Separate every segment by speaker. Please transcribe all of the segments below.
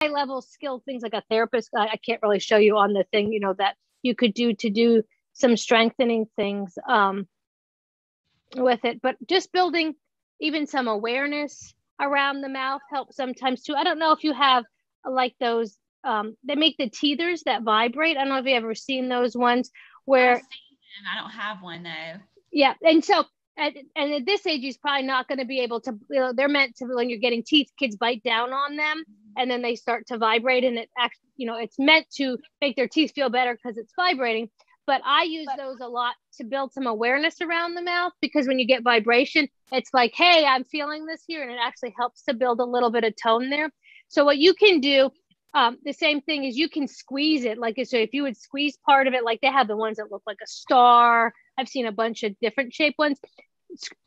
Speaker 1: level skilled things like a therapist. I can't really show you on the thing, that you could do to do some strengthening things with it. But just building even some awareness around the mouth helps sometimes too. I don't know if you have like those, they make the teethers that vibrate. I don't know if you've ever seen those ones where.
Speaker 2: I've seen them. I don't have one though.
Speaker 1: Yeah. And so, and at this age, he's probably not going to be able to, they're meant to, when you're getting teeth, kids bite down on them and then they start to vibrate, and it actually, it's meant to make their teeth feel better because it's vibrating. But I use those a lot to build some awareness around the mouth, because when you get vibration, it's like, hey, I'm feeling this here. And it actually helps to build a little bit of tone there. So what you can do, the same thing is you can squeeze it. Like, so if you would squeeze part of it, like they have the ones that look like a star. I've seen a bunch of different shaped ones.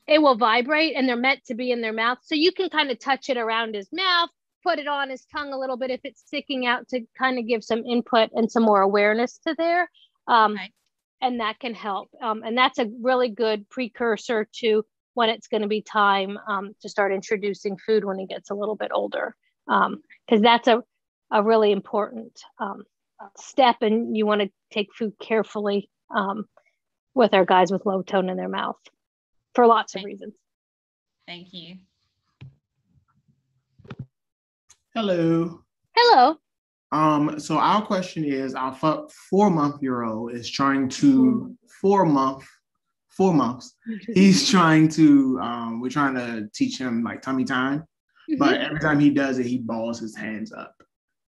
Speaker 1: It will vibrate, and they're meant to be in their mouth. So you can kind of touch it around his mouth, put it on his tongue a little bit if it's sticking out, to kind of give some input and some more awareness to there. Okay. And that can help. And that's a really good precursor to when it's going to be time to start introducing food when he gets a little bit older. Because that's a really important step, and you want to take food carefully with our guys with low tone in their mouth for lots of reasons.
Speaker 2: Thank you.
Speaker 3: Hello.
Speaker 1: Hello.
Speaker 3: So our question is, our 4-month-old is trying to 4 months. He's trying to, we're trying to teach him like tummy time, but every time he does it, he balls his hands up.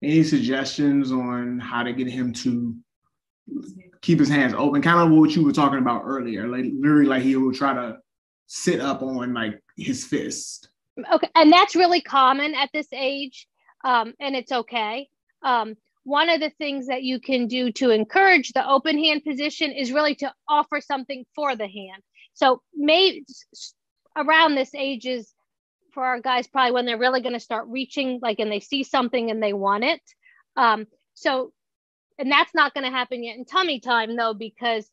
Speaker 3: Any suggestions on how to get him to keep his hands open? Kind of what you were talking about earlier, like literally like he will try to sit up on like his fist.
Speaker 1: Okay. And that's really common at this age. And it's okay. One of the things that you can do to encourage the open hand position is really to offer something for the hand. So maybe around this age is for our guys, probably when they're really going to start reaching, like, and they see something and they want it. And that's not going to happen yet in tummy time though, because,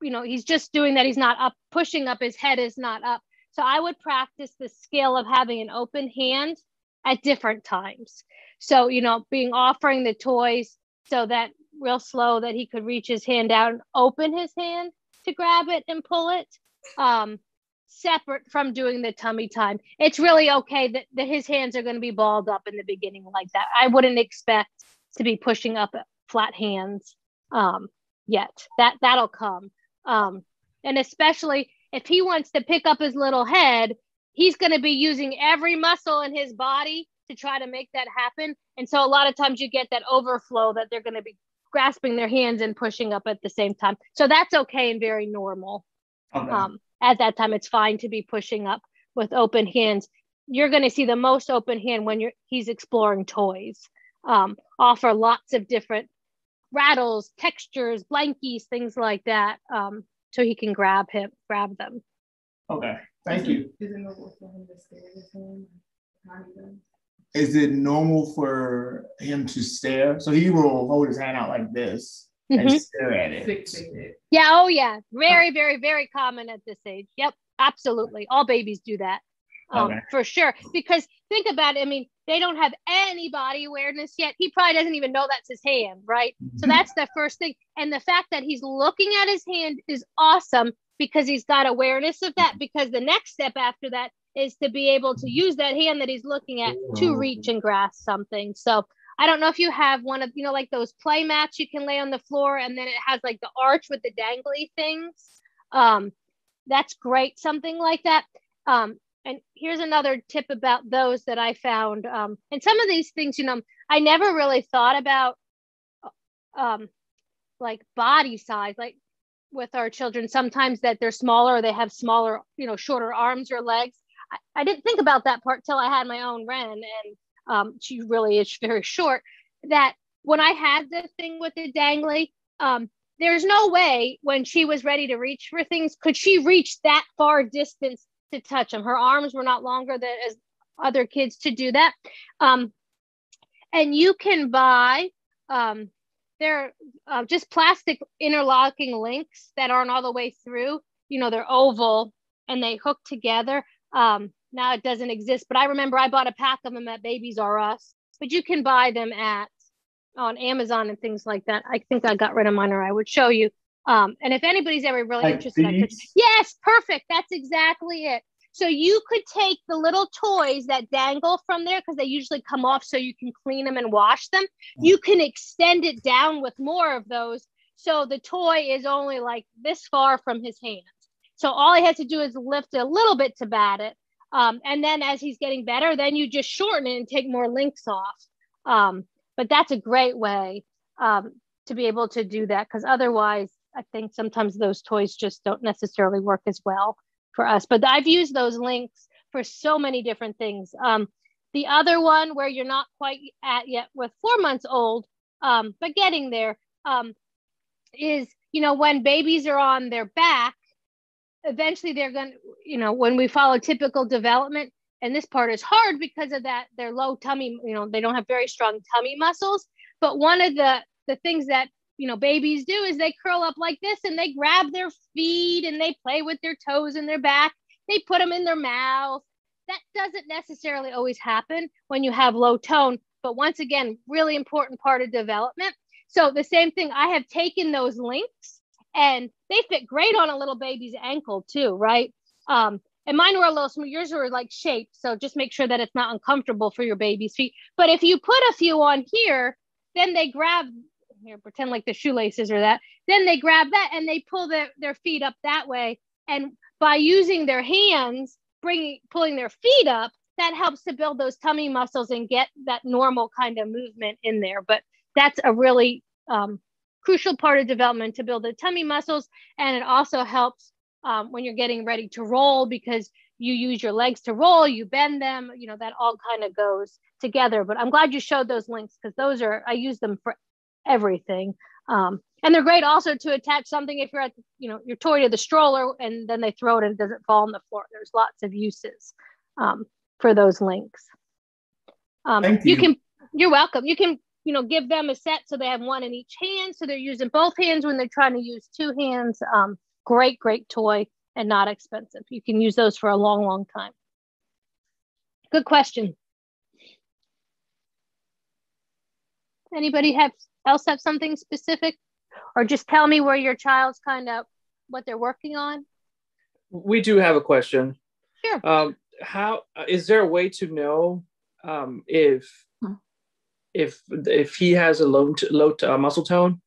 Speaker 1: he's just doing that. He's not up, pushing up, his head is not up. So I would practice the skill of having an open hand at different times. So, offering the toys so that real slow that he could reach his hand out and open his hand to grab it and pull it, separate from doing the tummy time. It's really okay that his hands are going to be balled up in the beginning like that. I wouldn't expect to be pushing up flat hands yet. That'll come. And especially if he wants to pick up his little head, he's going to be using every muscle in his body to try to make that happen. And so a lot of times you get that overflow that they're going to be grasping their hands and pushing up at the same time. So that's okay and very normal. Okay. At that time, it's fine to be pushing up with open hands. You're going to see the most open hand when he's exploring toys. Offer lots of different rattles, textures, blankies, things like that, so he can grab them.
Speaker 3: Okay, thank you.
Speaker 4: Is it normal for him to stare at his hand?
Speaker 3: Is it normal for him to stare? So he will hold his hand out like this and stare at it.
Speaker 1: Yeah. Oh, yeah. Very, very, very common at this age. Yep. Absolutely. All babies do that. For sure. Because think about it. I mean, they don't have any body awareness yet. He probably doesn't even know that's his hand, right? So that's the first thing. And the fact that he's looking at his hand is awesome, because he's got awareness of that. Because the next step after that is to be able to use that hand that he's looking at to reach and grasp something. So I don't know if you have one of, like those play mats you can lay on the floor, and then it has like the arch with the dangly things. That's great. Something like that. And here's another tip about those that I found. And some of these things, I never really thought about like body size, like with our children, sometimes that they're smaller, or they have smaller, shorter arms or legs. I didn't think about that part till I had my own Ren, and she really is very short. That when I had the thing with the dangly, there's no way when she was ready to reach for things, could she reach that far distance to touch them. Her arms were not longer than as other kids to do that. And you can buy, they're just plastic interlocking links that aren't all the way through. They're oval and they hook together. Now it doesn't exist, but I remember I bought a pack of them at Babies R Us. but you can buy them on Amazon and things like that. I think I got rid of mine, or I would show you. And if anybody's ever really interested, yes, perfect. That's exactly it. So you could take the little toys that dangle from there, because they usually come off so you can clean them and wash them. You can extend it down with more of those. So the toy is only like this far from his hands. So all he has to do is lift it a little bit to bat it. And then as he's getting better, then you just shorten it and take more links off. But that's a great way to be able to do that, because otherwise, I think sometimes those toys just don't necessarily work as well for us. But I've used those links for so many different things. The other one where you're not quite at yet with 4 months old, but getting there, is, when babies are on their back, eventually they're going to, when we follow typical development, and this part is hard because of that, their low tummy, they don't have very strong tummy muscles. But one of the things that, babies do is they curl up like this and they grab their feet and they play with their toes in their back. They put them in their mouth. That doesn't necessarily always happen when you have low tone. But once again, really important part of development. So the same thing, I have taken those links and they fit great on a little baby's ankle too, right? And mine were a little small. Yours were like shaped. So just make sure that it's not uncomfortable for your baby's feet. But if you put a few on here, then they grab, here, pretend like the shoelaces or that. Then they grab that and they pull their feet up that way. And by using their hands, pulling their feet up, that helps to build those tummy muscles and get that normal kind of movement in there. But that's a really crucial part of development, to build the tummy muscles. And it also helps when you're getting ready to roll, because you use your legs to roll, you bend them, that all kind of goes together. But I'm glad you showed those links, because I use them for everything. And they're great also to attach something if you're at, your toy to the stroller and then they throw it and it doesn't fall on the floor. There's lots of uses for those links.
Speaker 3: Thank you.
Speaker 1: You're welcome. You can, give them a set so they have one in each hand. So they're using both hands when they're trying to use two hands. Great toy and not expensive. You can use those for a long, long time. Good question. Anybody else have something specific, or just tell me where your child's kind of what they're working on?
Speaker 5: We do have a question.
Speaker 1: Sure.
Speaker 5: How is there a way to know if he has a low muscle tone,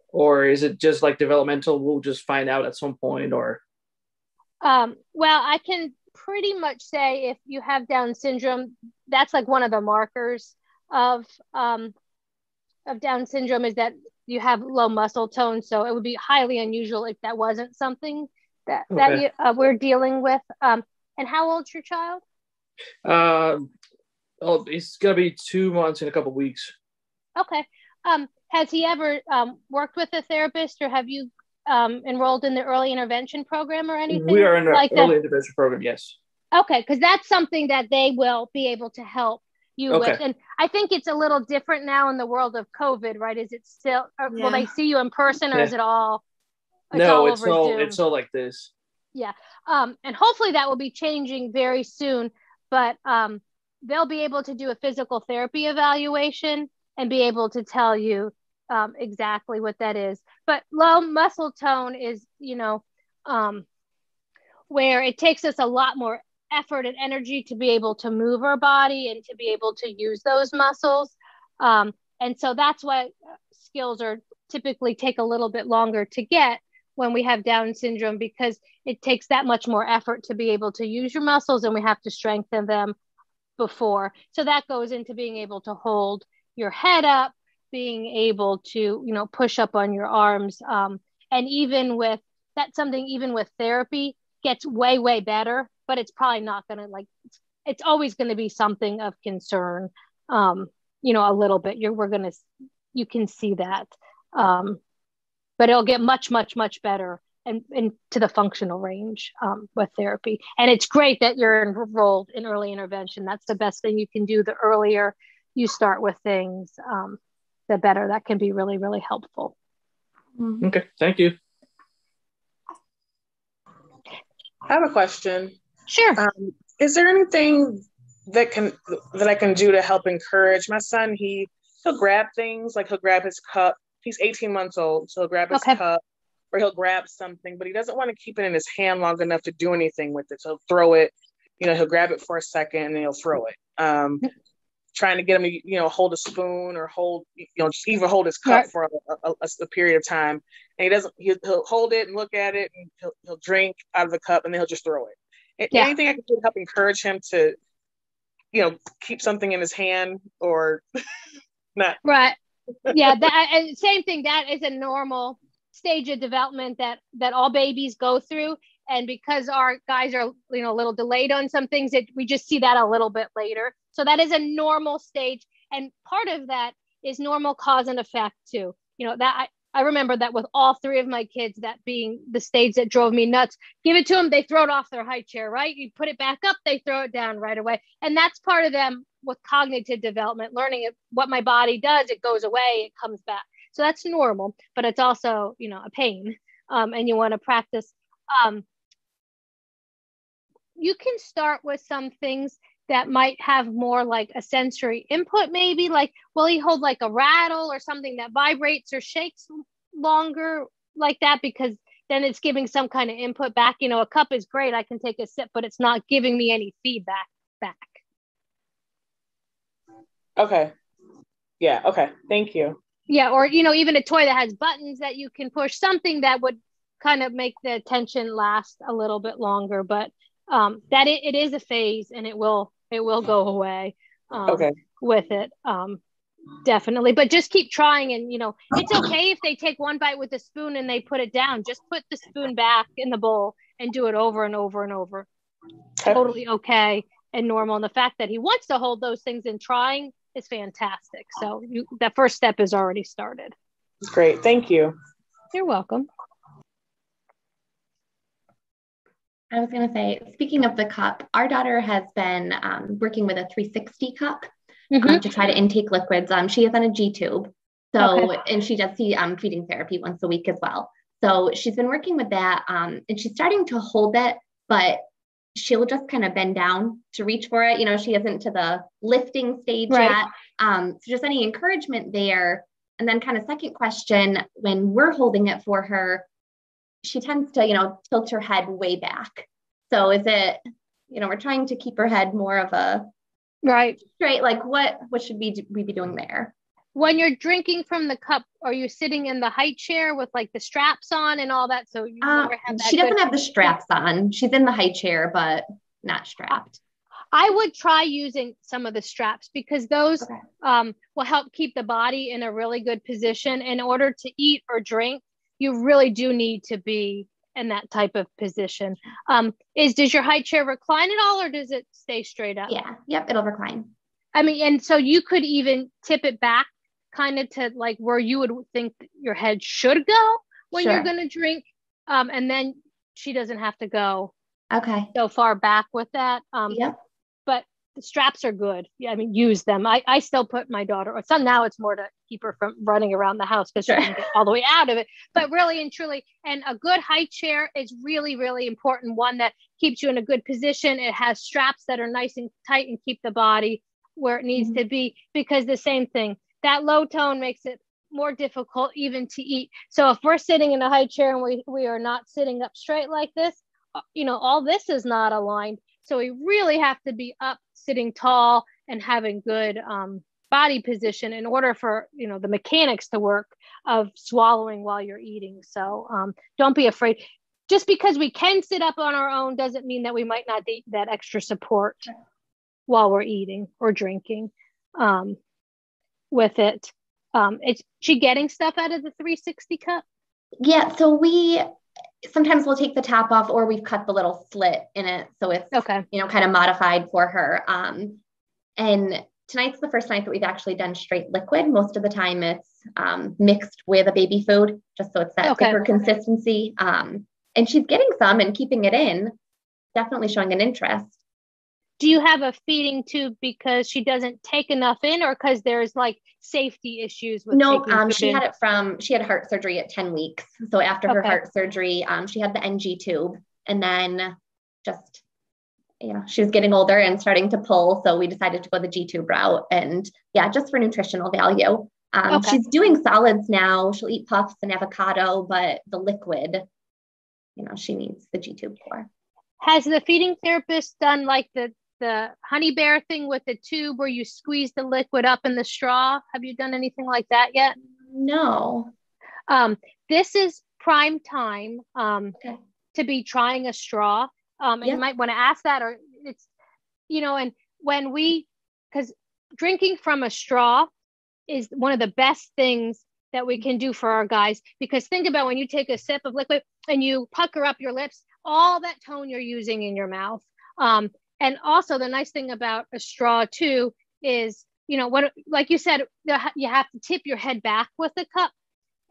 Speaker 5: or is it just like developmental? We'll just find out at some point, or.
Speaker 1: Well, I can pretty much say if you have Down syndrome, that's like one of the markers of Down syndrome, is that you have low muscle tone. So it would be highly unusual if that wasn't something that we're dealing with. And how old's your child?
Speaker 5: It's gonna be 2 months in a couple of weeks.
Speaker 1: Okay. Has he ever worked with a therapist, or have you enrolled in the early intervention program or anything?
Speaker 5: We are in the
Speaker 1: like
Speaker 5: early intervention program, yes.
Speaker 1: Okay, because that's something that they will be able to help you with. And I think it's a little different now in the world of COVID, right? Is it still, will they see you in person, or is it all?
Speaker 5: It's all like this.
Speaker 1: Yeah. And hopefully that will be changing very soon, but they'll be able to do a physical therapy evaluation and be able to tell you exactly what that is. But low muscle tone is, where it takes us a lot more effort and energy to be able to move our body and to be able to use those muscles. And so that's why skills typically take a little bit longer to get when we have Down syndrome, because it takes that much more effort to be able to use your muscles, and we have to strengthen them before. So that goes into being able to hold your head up, being able to, push up on your arms. And even with therapy gets way, way better, but it's probably not going to it's always going to be something of concern, a little bit. You can see that. But it'll get much, much, much better and to the functional range with therapy. And it's great that you're enrolled in early intervention. That's the best thing you can do. The earlier you start with things, the better. That can be really, really helpful.
Speaker 5: Okay, thank you.
Speaker 6: I have a question.
Speaker 1: Sure.
Speaker 6: Is there anything that I can do to help encourage my son. He'll grab things, like he'll grab his cup. He's 18 months old, so he'll grab his cup, or he'll grab something, but he doesn't want to keep it in his hand long enough to do anything with it. So he'll throw it, he'll grab it for a second and then he'll throw it. Trying to get him to, hold a spoon or just even hold his cup for a period of time. And he'll hold it and look at it, and he'll drink out of the cup, and then he'll just throw it. Anything I can do to help encourage him to, keep something in his hand or not.
Speaker 1: Right. Yeah. And same thing. That is a normal stage of development that all babies go through. And because our guys are, a little delayed on some things, we just see that a little bit later. So that is a normal stage. And part of that is normal cause and effect too. That I remember that with all three of my kids, that being the stage that drove me nuts. Give it to them, they throw it off their high chair, right? You put it back up, they throw it down right away. And that's part of them with cognitive development, learning what my body does, it goes away, it comes back. So that's normal, but it's also, a pain. And you want to practice. You can start with some things that might have more like a sensory input, maybe like, will he hold like a rattle or something that vibrates or shakes longer like that? Because then it's giving some kind of input back. A cup is great, I can take a sip, but it's not giving me any feedback back.
Speaker 6: Okay. Yeah. Okay. Thank you.
Speaker 1: Yeah. Or, even a toy that has buttons that you can push, something that would kind of make the attention last a little bit longer, but that it is a phase, and it will go away with it. Definitely. But just keep trying, and it's okay if they take one bite with a spoon and they put it down. Just put the spoon back in the bowl and do it over and over and over. Totally okay and normal. And the fact that he wants to hold those things and trying is fantastic. So that first step is already started.
Speaker 6: Great. Thank you.
Speaker 1: You're welcome.
Speaker 7: I was going to say, speaking of the cup, our daughter has been working with a 360 cup to try to intake liquids. She is on a G tube. So, and she does see feeding therapy once a week as well. So she's been working with that, and she's starting to hold it, but she'll just kind of bend down to reach for it. She isn't to the lifting stage yet. So just any encouragement there. And then kind of second question, when we're holding it for her, she tends to, tilt her head way back. So is it, we're trying to keep her head more of a straight, like what should we be doing there?
Speaker 1: When you're drinking from the cup, are you sitting in the high chair with like the straps on and all that? So you never have that.
Speaker 7: She doesn't have the straps on. She's in the high chair, but not strapped.
Speaker 1: I would try using some of the straps, because those will help keep the body in a really good position. In order to eat or drink, you really do need to be in that type of position. Does your high chair recline at all, or does it stay straight up?
Speaker 7: Yeah. Yep. It'll recline.
Speaker 1: And so you could even tip it back kind of to like where you would think your head should go when you're going to drink. And then she doesn't have to go so far back with that. But the straps are good. Yeah, use them. I still put my daughter, or some now, it's more to keep her from running around the house because she can get all the way out of it. But really and truly, and a good high chair is really, really important. One that keeps you in a good position. It has straps that are nice and tight and keep the body where it needs to be, because the same thing, that low tone makes it more difficult even to eat. So if we're sitting in a high chair and we are not sitting up straight like this, all this is not aligned. So we really have to be up, sitting tall, and having good body position in order for, the mechanics to work of swallowing while you're eating. So don't be afraid. Just because we can sit up on our own doesn't mean that we might not need that extra support while we're eating or drinking with it. Is she getting stuff out of the 360 cup?
Speaker 7: Yeah. So sometimes we'll take the top off, or we've cut the little slit in it. So it's, kind of modified for her. And tonight's the first night that we've actually done straight liquid. Most of the time it's mixed with a baby food, just so it's that thicker consistency. And she's getting some and keeping it in, definitely showing an interest.
Speaker 1: Do you have a feeding tube because she doesn't take enough in, or because there's like safety issues with
Speaker 7: she had heart surgery at 10 weeks. So after her heart surgery, she had the NG tube, and then just she was getting older and starting to pull. So we decided to go the G-tube route, and just for nutritional value. She's doing solids now. She'll eat puffs and avocado, but the liquid, she needs the G-tube for.
Speaker 1: Has the feeding therapist done like the Honey Bear thing with the tube where you squeeze the liquid up in the straw? Have you done anything like that yet?
Speaker 7: No.
Speaker 1: This is prime time to be trying a straw. And you might want to ask that, or it's, and because drinking from a straw is one of the best things that we can do for our guys, because think about when you take a sip of liquid and you pucker up your lips, all that tone you're using in your mouth. And also the nice thing about a straw too is, like you said, you have to tip your head back with the cup.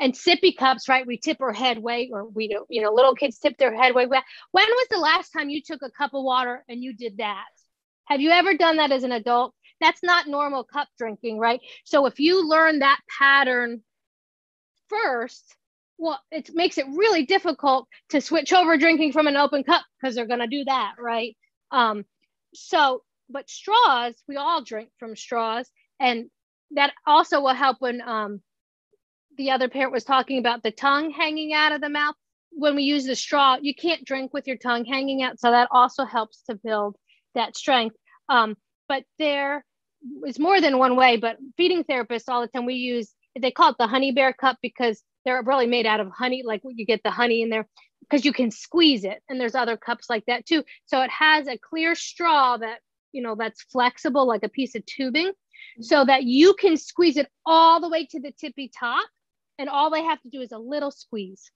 Speaker 1: And sippy cups, right? We tip our head way, or we do, little kids tip their head way back. When was the last time you took a cup of water and you did that? Have you ever done that as an adult? That's not normal cup drinking, right? So if you learn that pattern first, well, it makes it really difficult to switch over drinking from an open cup, because they're going to do that, right? But straws, we all drink from straws, and that also will help when the other parent was talking about the tongue hanging out of the mouth. When we use the straw, you can't drink with your tongue hanging out, so that also helps to build that strength. But there is more than one way, but feeding therapists all the time, they call it the Honey Bear cup, because they're really made out of honey, like you get the honey in there, because you can squeeze it. And there's other cups like that too. So it has a clear straw that, that's flexible, like a piece of tubing, so that you can squeeze it all the way to the tippy top. And all they have to do is a little squeeze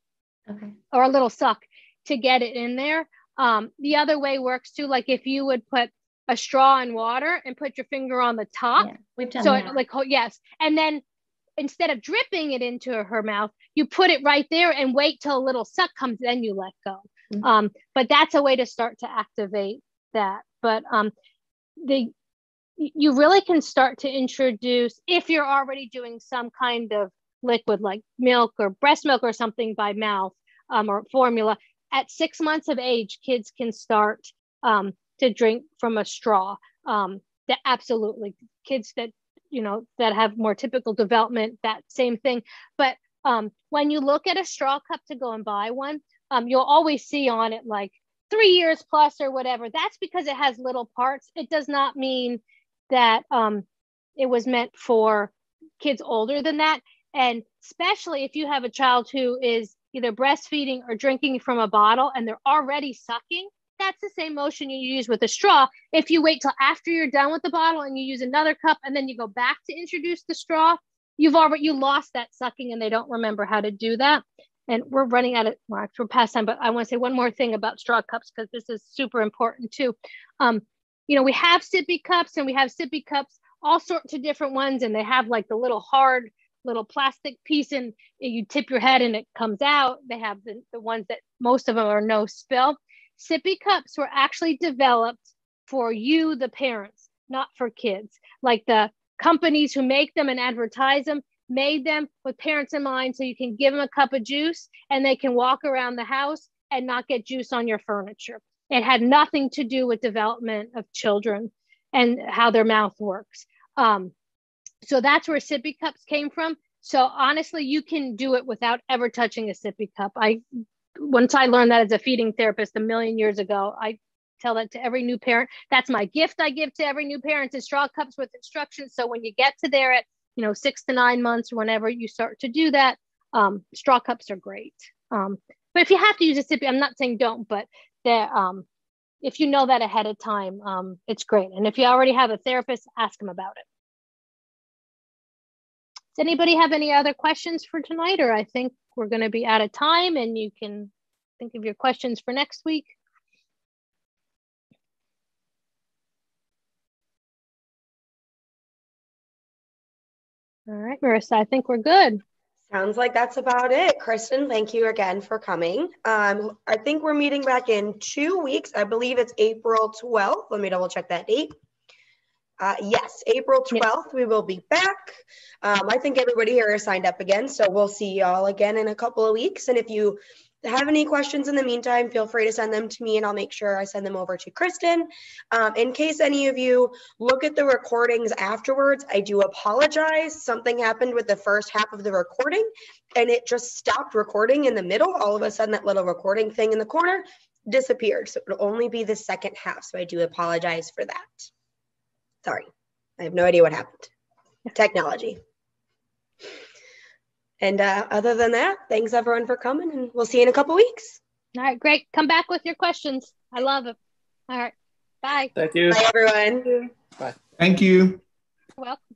Speaker 1: or a little suck to get it in there. The other way works too. Like if you would put a straw in water and put your finger on the top.
Speaker 7: Yeah, we've done
Speaker 1: that. Yes. And then instead of dripping it into her mouth, you put it right there and wait till a little suck comes, then you let go. Mm-hmm. But that's a way to start to activate that. But you really can start to introduce, if you're already doing some kind of liquid like milk or breast milk or something by mouth, or formula, at 6 months of age, kids can start to drink from a straw. That absolutely, kids that that have more typical development, that same thing. But when you look at a straw cup to go and buy one, you'll always see on it like 3 years plus or whatever. That's because it has little parts. It does not mean that it was meant for kids older than that. And especially if you have a child who is either breastfeeding or drinking from a bottle and they're already sucking, that's the same motion you use with a straw. If you wait till after you're done with the bottle and you use another cup and then you go back to introduce the straw, you lost that sucking, and they don't remember how to do that. And we're running out of, well, we're past time, but I want to say one more thing about straw cups, because this is super important too. We have sippy cups, and we have sippy cups, all sorts of different ones, and they have like the little hard little plastic piece, and you tip your head and it comes out. They have the ones that most of them are no spill. Sippy cups were actually developed for you, the parents, not for kids. Like the companies who make them and advertise them made them with parents in mind, so you can give them a cup of juice and they can walk around the house and not get juice on your furniture. It had nothing to do with development of children and how their mouth works. So that's where sippy cups came from. So honestly, you can do it without ever touching a sippy cup. Once I learned that as a feeding therapist a million years ago, I tell that to every new parent. That's my gift I give to every new parent, is straw cups with instructions. So when you get to there at 6 to 9 months, or whenever you start to do that, straw cups are great. But if you have to use a sippy, I'm not saying don't, but if you know that ahead of time, it's great. And if you already have a therapist, ask them about it. Does anybody have any other questions for tonight? Or I think we're going to be out of time, and you can think of your questions for next week. All right, Marissa, I think we're good.
Speaker 8: Sounds like that's about it. Kristen, thank you again for coming. I think we're meeting back in 2 weeks. I believe it's April 12th. Let me double check that date. Yes, April 12th, we will be back. I think everybody here is signed up again, so we'll see y'all again in a couple of weeks. And if you have any questions in the meantime, feel free to send them to me and I'll make sure I send them over to Kristen. In case any of you look at the recordings afterwards, I do apologize. Something happened with the first half of the recording and it just stopped recording in the middle. All of a sudden, that little recording thing in the corner disappeared. So it'll only be the second half. So I do apologize for that. Sorry, I have no idea what happened. Technology. And other than that, thanks everyone for coming and we'll see you in a couple weeks.
Speaker 1: All right, great. Come back with your questions. I love it. All right. Bye.
Speaker 5: Thank you.
Speaker 8: Bye, everyone.
Speaker 5: Bye.
Speaker 3: Thank you.
Speaker 1: You're welcome.